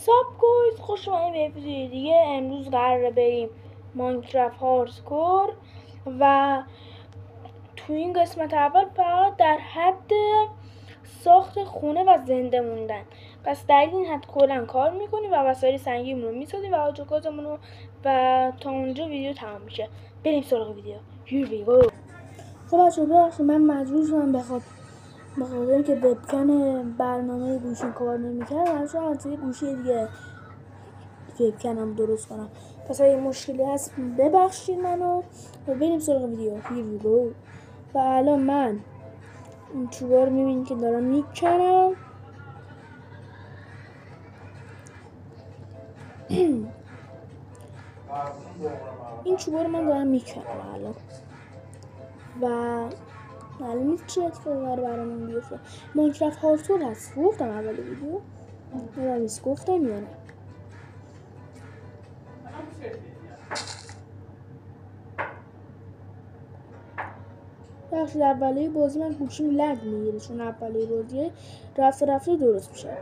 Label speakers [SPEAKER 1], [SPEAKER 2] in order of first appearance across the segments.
[SPEAKER 1] ساب گویز خوش اومدید به ویدیو دیگه. امروز قراره بریم ماینکرافت هاردکور و تو این قسمت اول فقط در حد ساخت خونه و زنده موندن. پس در این حد کلا کار میکنیم و وسایل سنگیمون رو میسازیم و آجوکازمون رو و تا اونجا ویدیو تمام میشه. بریم سراغ ویدیو. Here we go. خب بچه‌ها ببخشید من مجبور شدم بخاطر اینکه وبکم برنامه گوشیم کار نمیکرد من از توی گوشی دیگه وبکمم درست کنم. پس اگه مشکلی هست ببخشید منو و بریم سراغ ویدیو. Here we go. و الان من این چوبا رو میبینید که دارم میکنم. این چوبا رو من دارم میکنم الان و معلوم چه اتفاقی برامون بیفته. ماینکرافت هاردکور هست. گفتم اول ویدیو نمیدونم گفتم یا نه. بخشید اولی بازی من گوشیم لگ میگیره چون اولی بازی رفته درست میشه.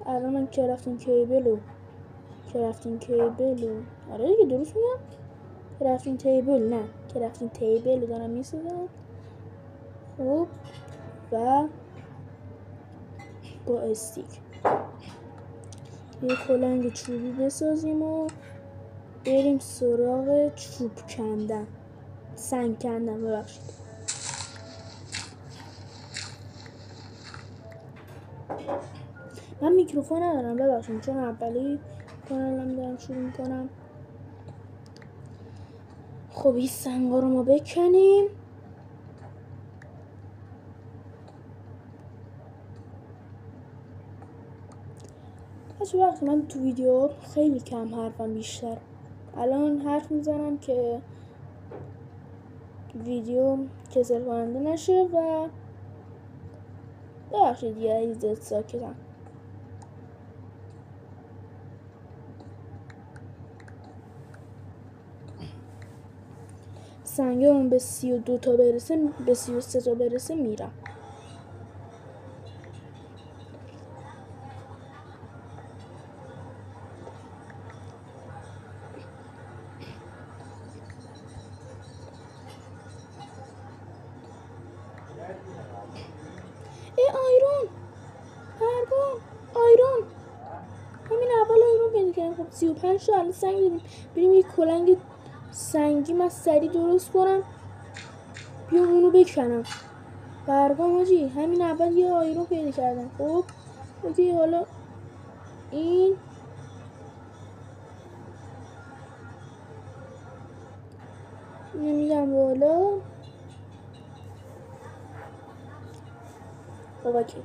[SPEAKER 1] الان من کرافتینگ کیبل آره دیگه درست میگم. کرافتینگ تیبل دارم میسازم. خب و با استیک یه کلنگ چوبی بسازیم و بریم سراغ چوب کندن، سنگ کندن. ببخشید من میکروفون ندارم ببخشید چون اولی کانالم دارم شروع میکنم. خب این سنگا رو ما بکنیم. وقتی من تو ویدیو خیلی کم حرفم بیشتر. الان حرف میزنم که ویدیو کسل کننده نشه و ببخشید یه زد ساکتم. سنگه اون به 32 تا برسه به 33 تا برسه میرم. آیرون همین اول آیرون پیدا کردم. خب 35 تا الان سنگ داریم. بریم یک کلنگ سنگی من سریع درست کنم بیام اونو بکنم. برگام آجی همین اول یه آیرون پیدا کردم. خب اوکی حالا این نمیدم بالا. خب اوکی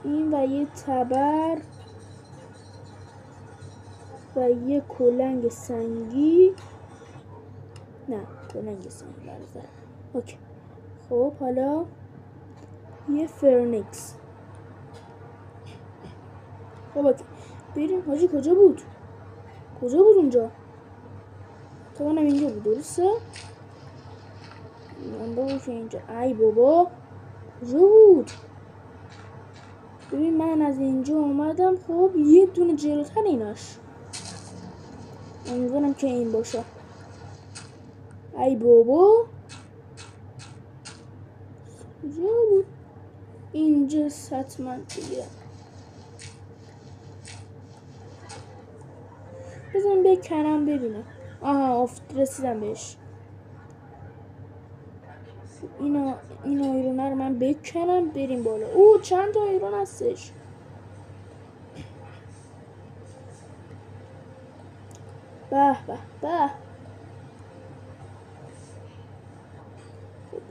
[SPEAKER 1] این و یه تبر و یه کلنگ سنگی. نه کلنگ سنگی برزد. اوکی خب حالا یه فرنکس. خب اوکی بریم. حاجی کجا بود اونجا؟ تو منم اینجا بود درسته؟ من باشه اینجا. ای بابا کجا بود؟ ببین من از اینجا اومدم. خب یه دونه جلوتر ایناش امیدوارم که این باشه. ای بابا کجا بود؟ اینجا حتما دیگه. بزن بکنم ببینم. آها رسیدم بهش. این آیرونه رو من بکنم بریم بالا. او چند تا آیرون هستش. به به به.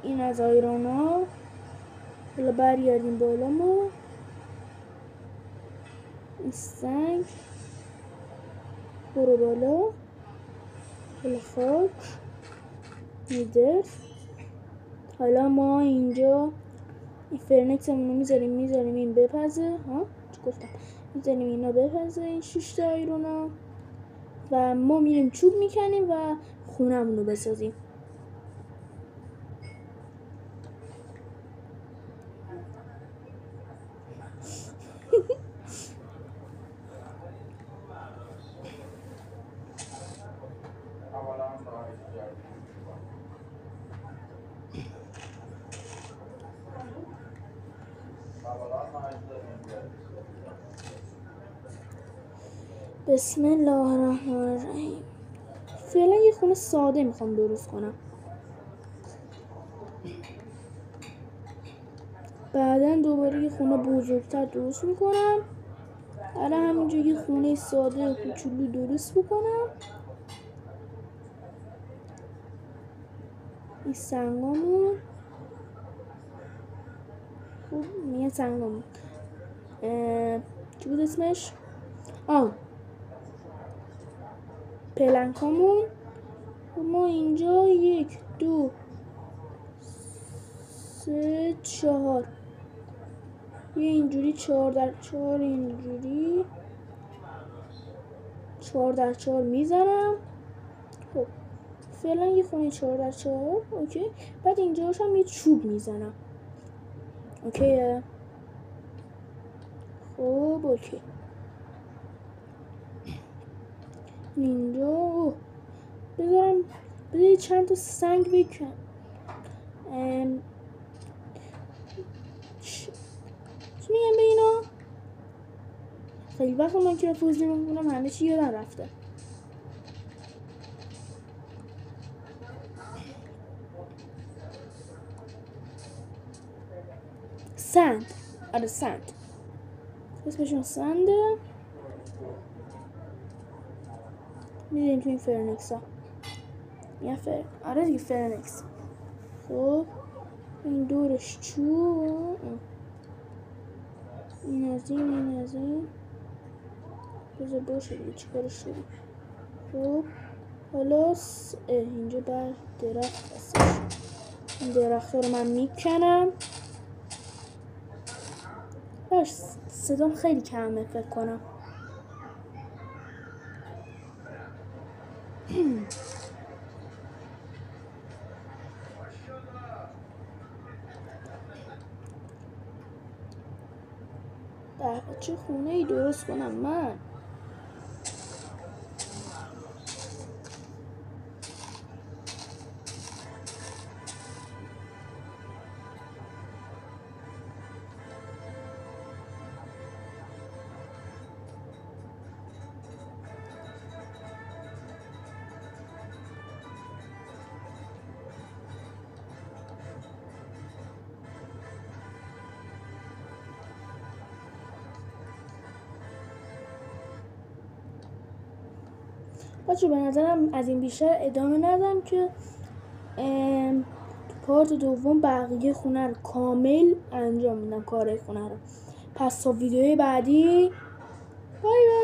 [SPEAKER 1] این از آیرون ها. حالا برگردیم بالا. ما این سنگ برو بالا. حالا خاک میدر. حالا ما اینجا این فرنکس همونو میذاریم این بپزه. چی گفتم؟ میذاریم اینا بپزه این 6 تا آیرونا و ما میریم چوب میکنیم و خونمونو بسازیم. بسم الله الرحمن الرحیم. فعلا یه خونه ساده میخوام درست کنم، بعدا دوباره یه خونه بزرگتر درست میکنم. الان همینجا یه خونه ساده کوچولو درست بکنم. این سنگامون خوب میگه سنگامون چی بود اسمش؟ پلنکامون. ما اینجا 1 2 3 4 یه اینجوری 4 در 4 اینجوری 4 در 4 میزنم. خب فعلا یه خونه 4 در 4 اوکی. بعد اینجاش هم یه چوب میزنم. اوکیه. خب اوکی. اینجا بذارید چند تا سنگ بکنم. چی میگم به اینا؟ خیلی وقت من که بازی میکنم همه چی یادم رفته. سند. آره سند. اسمشون سنده. میدونیم تو این فرنکس ها آره دیگه فرنکس. خب این دورش چوب، این از این بذار باشه دیگه چیکارش شدیم. خب حالا اینجا بر درخت هستش. این درخت رو من میکنم. باش صدام خیلی کمه فکر کنم. چه خونه ای درست کنم من؟ بچه به نظرم از این بیشتر ادامه ندم که تو پارت دوم بقیه خونه رو کامل انجام میدم، کارهای خونه رو. پس تا ویدیوی بعدی بای بای.